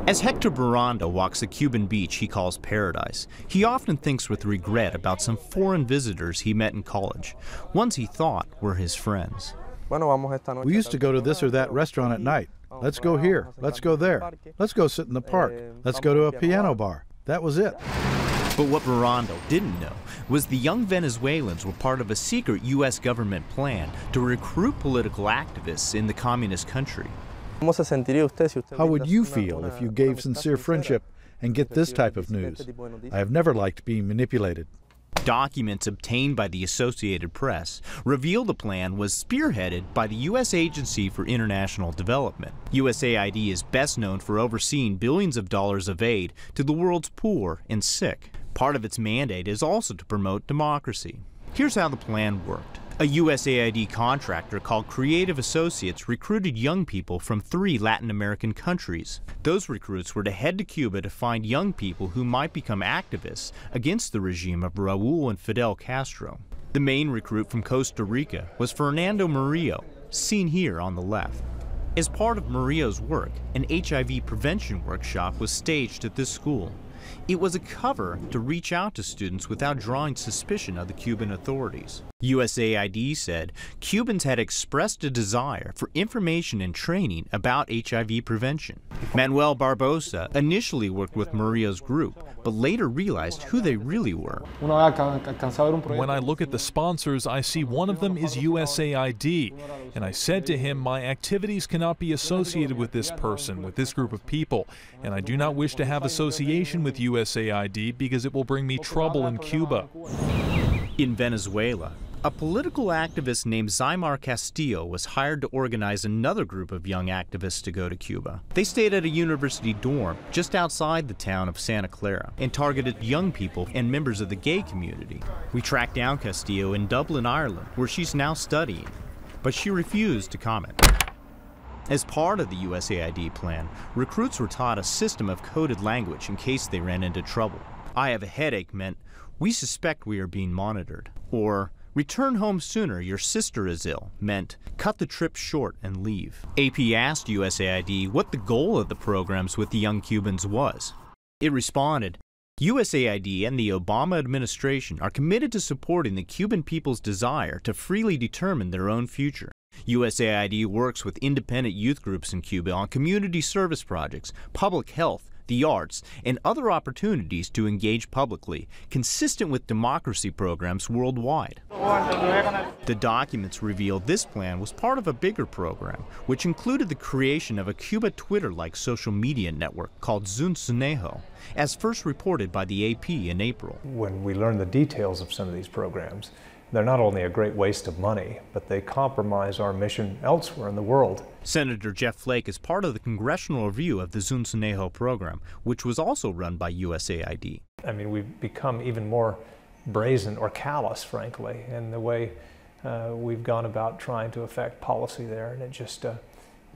As Hector Baranda walks the Cuban beach he calls paradise, he often thinks with regret about some foreign visitors he met in college, ones he thought were his friends. We used to go to this or that restaurant at night. Let's go here. Let's go there. Let's go sit in the park. Let's go to a piano bar. That was it. But what Baranda didn't know was the young Venezuelans were part of a secret U.S. government plan to recruit political activists in the communist country. How would you feel if you gave sincere friendship and get this type of news? I have never liked being manipulated. Documents obtained by the Associated Press reveal the plan was spearheaded by the U.S. Agency for International Development. USAID is best known for overseeing billions of dollars of aid to the world's poor and sick. Part of its mandate is also to promote democracy. Here's how the plan worked. A USAID contractor called Creative Associates recruited young people from 3 Latin American countries. Those recruits were to head to Cuba to find young people who might become activists against the regime of Raul and Fidel Castro. The main recruit from Costa Rica was Fernando Murillo, seen here on the left. As part of Murillo's work, an HIV prevention workshop was staged at this school. It was a cover to reach out to students without drawing suspicion of the Cuban authorities. USAID said Cubans had expressed a desire for information and training about HIV prevention. Manuel Barbosa initially worked with Murillo's group, but later realized who they really were. When I look at the sponsors, I see one of them is USAID, and I said to him, my activities cannot be associated with this person, with this group of people, and I do not wish to have association with USAID because it will bring me trouble in Cuba. In Venezuela, a political activist named Zaymar Castillo was hired to organize another group of young activists to go to Cuba. They stayed at a university dorm just outside the town of Santa Clara and targeted young people and members of the gay community. We tracked down Castillo in Dublin, Ireland, where she's now studying, but she refused to comment. As part of the USAID plan, recruits were taught a system of coded language in case they ran into trouble. I have a headache meant, we suspect we are being monitored. Or, return home sooner, your sister is ill, meant, cut the trip short and leave. AP asked USAID what the goal of the programs with the young Cubans was. It responded, USAID and the Obama administration are committed to supporting the Cuban people's desire to freely determine their own future. USAID works with independent youth groups in Cuba on community service projects, public health, the arts, and other opportunities to engage publicly, consistent with democracy programs worldwide. The documents reveal this plan was part of a bigger program, which included the creation of a Cuba Twitter-like social media network called Zunzunejo, as first reported by the AP in April. When we learn the details of some of these programs, they're not only a great waste of money, but they compromise our mission elsewhere in the world. Senator Jeff Flake is part of the congressional review of the Zunzunejo program, which was also run by USAID. I mean, we've become even more brazen or callous, frankly, in the way we've gone about trying to affect policy there, and it just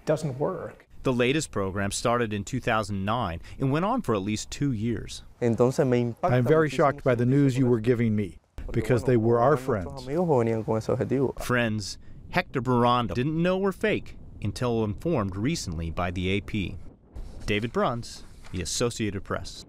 doesn't work. The latest program started in 2009 and went on for at least 2 years. I'm very shocked by the news you were giving me, because they were our friends. Friends Hector Baranda didn't know were fake until informed recently by the AP. David Bruns, The Associated Press.